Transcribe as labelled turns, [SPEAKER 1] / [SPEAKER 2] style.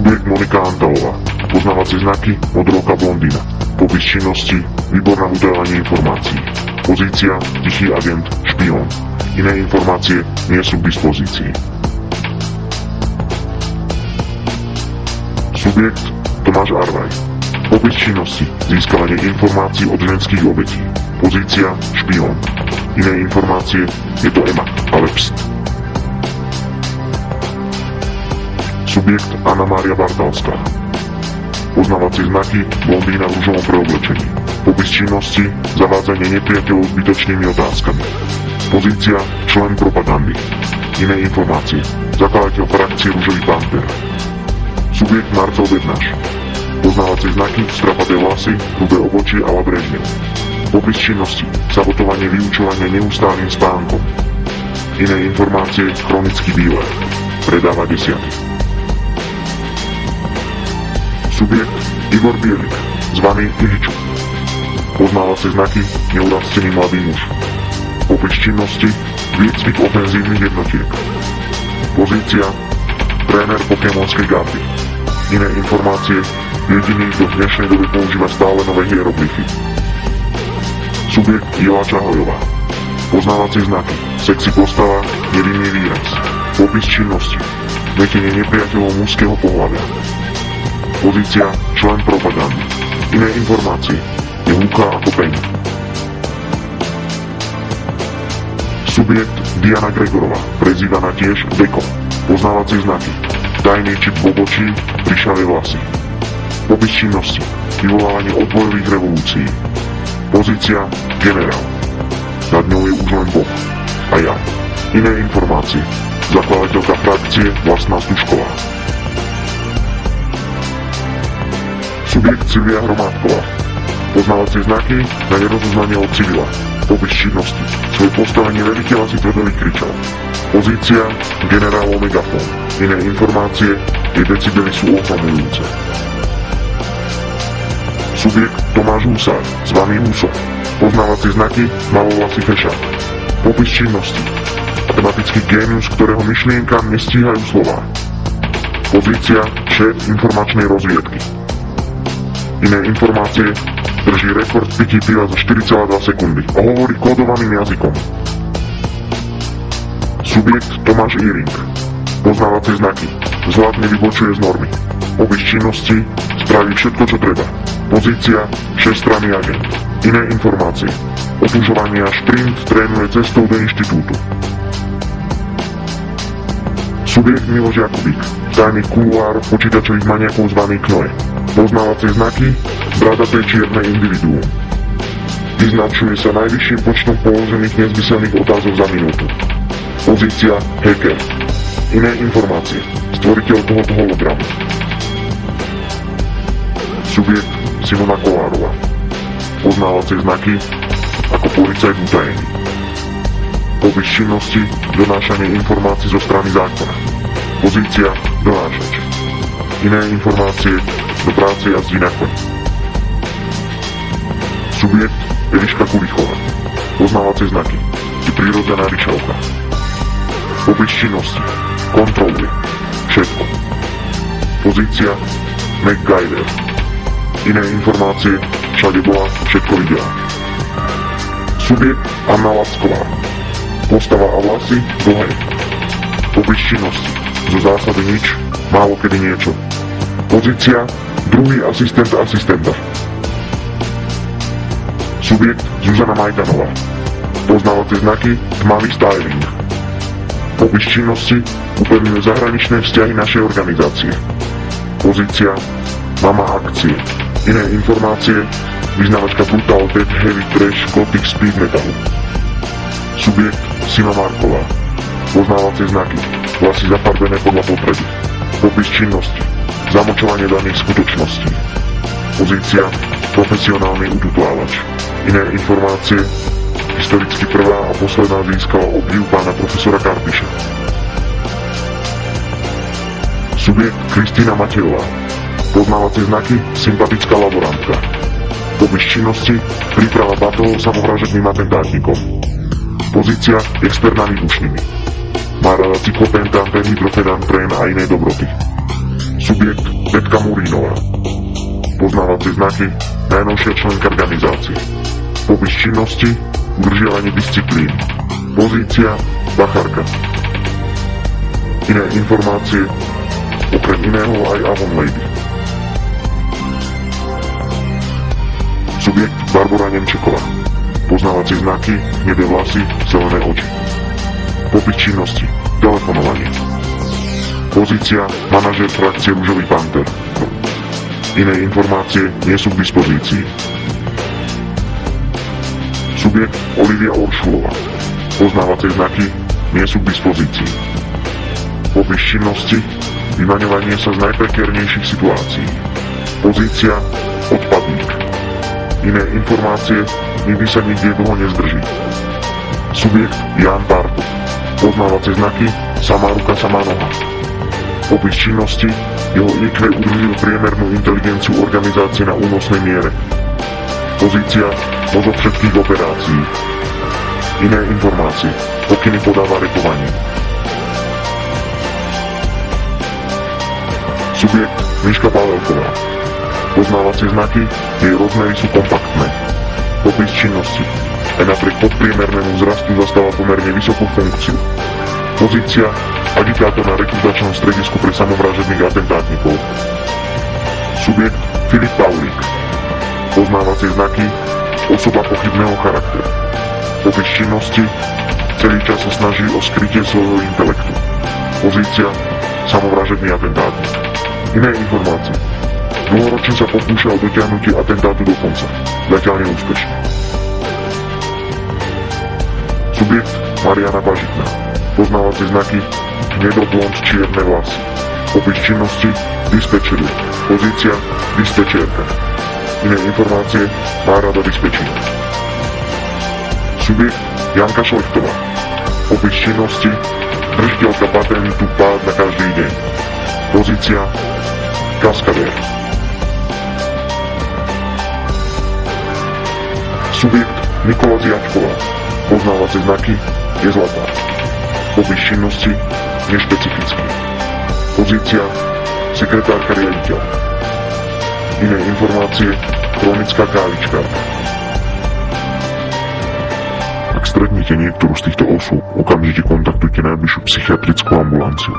[SPEAKER 1] Subjekt Monika Antalová. Poznávacie znaky modrovka blondína. Popis činnosti výbor na udávanie informácií. Pozícia tichý agent špión. Iné informácie nie sú k dispozícii. Subjekt Tomáš Arvaj. Popis činnosti získavanie informácií od ženských obetí. Pozícia špión. Iné informácie je to Ema, ale pst. Subjekt Anna Mária Bartalská. Poznávacie znaky blondína v ružovom preoblečení. Popis činnosti zavádzanie nepriateľov zbytočnými otázkami. Pozícia člen propagandy. Iné informácie zakladateľ frakcie Ružový panter. Subjekt Marcel Bednáš. Poznávacie znaky strapaté vlasy, hrubé obočie a Brežnev. Popis činnosti sabotovanie vyučovania neustálým spánkom. Iné informácie chronický díler. Predáva desiaty. Subjekt Igor Bielik, zvaný Ihiču. Poznávacie znaky neurastený mladý muž. Popis činnosti výcvik ofenzívnych jednotiek. Pozícia tréner pokémonskej gardy. Iné informácie jediný, kto v dnešnej dobe používa stále nové hieroglyfy. Subjekt Ila Čahojová. Poznávacie znaky sexy postava, nevinný výraz. Popis činnosti metenie nepriateľov mužského pohľavia. Pozícia člen propagandy. Iné informácie je húka ako peň. Subjekt Diana Gregorová, prezývaná tiež Beko. Poznávacie znaky tajný čip v obočí, prišavé vlasy. Popis činnosti vyvolávanie odbojových revolúcií. Pozícia generál. Nad ňou je už len Boh. A ja. Iné informácie zakladateľka frakcie Vlastná Stužková. Subjekt Silvia Hromádková. Poznávacie znaky na nerozoznanie od civila. Popis činnosti. Svoje postavenie veliteľa si tvrdo vykričal. Pozícia generál Megafón. Iné informácie jej decibely sú ohromujúce. Subjekt Tomáš Husár, zvaný Huso. Poznávacie znaky malovlasý fešák. Popis činnosti. Matematický génius, ktorého myšlienkam nestíhajú slová. Pozícia šéf informačnej rozviedky. Iné informácie drží rekord pití piva za 4,2 sekundy a hovorí kódovaným jazykom. Subjekt Tomáš Íring. Poznávacie znaky. Zlat nevybočuje z normy. Popis činnosti spraví všetko, čo treba. Pozícia všestranný agent. Iné informácie. Otužovanie a šprint trénuje cestou do inštitútu. Subjekt Miloš Jakubík. Tajný kuluár počítačových maniakov zvaný Knoje. Poznávacie znaky bradaté čierne individuum. Vyznačuje sa najvyšším počtom položených nezmyselných otázok za minútu. Pozícia hacker. Iné informácie. Stvoriteľ tohoto hologramu. Subjekt Simona Kolárová. Poznávacie znaky ako policajt utajený. Popis činnosti donášanie informácií zo strany zákona. Pozícia donášač. Iné informácie do práce jazdí na koni. Subjekt Eliška Kulichová. Poznávacie znaky je prírodzená ryčavka. Popis činnosti kontroluje všetko. Pozícia MacGyver. Iné informácie všade bola, všetko videla. Subjekt Anna Lacková. Postava a vlasy dlhé. Popis činnosti zo zásady nič, málo kedy niečo. Pozícia druhý asistent asistenta. Subjekt Zuzana Majdanová. Poznávacie znaky tmavý styling. Popis činnosti upevňuje zahraničné vzťahy našej organizácie. Pozícia mama akcie. Iné informácie vyznávačka Brutal Death Heavy Trash Gothic Speed Metalu. Subjekt Sima Marková. Poznávacie znaky vlasy zafarbené podľa potreby. Popis činnosti zamočovanie daných skutočností. Pozícia profesionálny ututlávač. Iné informácie historicky prvá a posledná získala obdiv pána profesora Karpiša. Subjekt Kristýna Matejová. Poznávacie znaky sympatická laborantka. Popis činnosti príprava batolov samovražedným atentátnikom. Pozícia expert na výbušniny. Má rada cyklopentán, hydrofedantrén a iné dobroty. Subjekt Betka Murínová. Poznávacie znaky najnovšia členka organizácie. Popis činnosti udržiavanie disciplíny. Pozícia bachárka. Iné informácie okrem iného aj Avon Lady. Subjekt Barbora Nemčeková. Poznávacie znaky hnedé vlasy, zelené oči. Popis činnosti telefonovanie. Pozícia manažér frakcie Ružový panter. Iné informácie nie sú k dispozícii. Subjekt Olivia Oršulová. Poznávacie znaky nie sú k dispozícii. Popis činnosti vymaňovanie sa z najprekernejších situácií. Pozícia odpadník. Iné informácie nikdy sa nikde dlho nezdrží. Subjekt Ján Parto. Poznávacie znaky samá ruka, samá noha. Popis činnosti jeho IQ udržuje priemernú inteligenciu organizácie na únosnej miere. Pozícia mozog všetkých operácií. Iné informácie pokyny podáva repovanie. Subjekt Miška Pavelková. Poznávacie znaky jej rozmery sú kompaktné. Popis činnosti aj napriek podpriemernému vzrastu zastáva pomerne vysokú funkciu. Pozícia agitátor na rekrutačnom stredisku pre samovražedných atentátnikov. Subjekt Filip Paulík. Poznávacie znaky osoba pochybného charakteru. Popis činnosti celý čas sa snaží o skrytie svojho intelektu. Pozícia samovražedný atentátnik. Iné informácie. Dlhoročne sa pokúša o dotiahnutie atentátu do konca. Zatiaľ neúspešne. Subjekt Mariana Bažitná. Poznávacie znaky hnedoblond čierne vlasy. Popis činnosti dispečerie. Pozícia dispečérka. Iné informácie má rada dispečík. Subjekt Janka Šlechtová. Popis činnosti držiteľka patentu pád na každý deň. Pozícia kaskadér. Subjekt Nikola Ziačková. Poznávacie znaky je zlatá. Popis činnosti nešpecifický. Pozícia sekretárka riaditeľa. Iné informácie chronická kávičkárka. Ak stretnete niektorú z týchto osôb, okamžite kontaktujte najbližšiu psychiatrickú ambulanciu.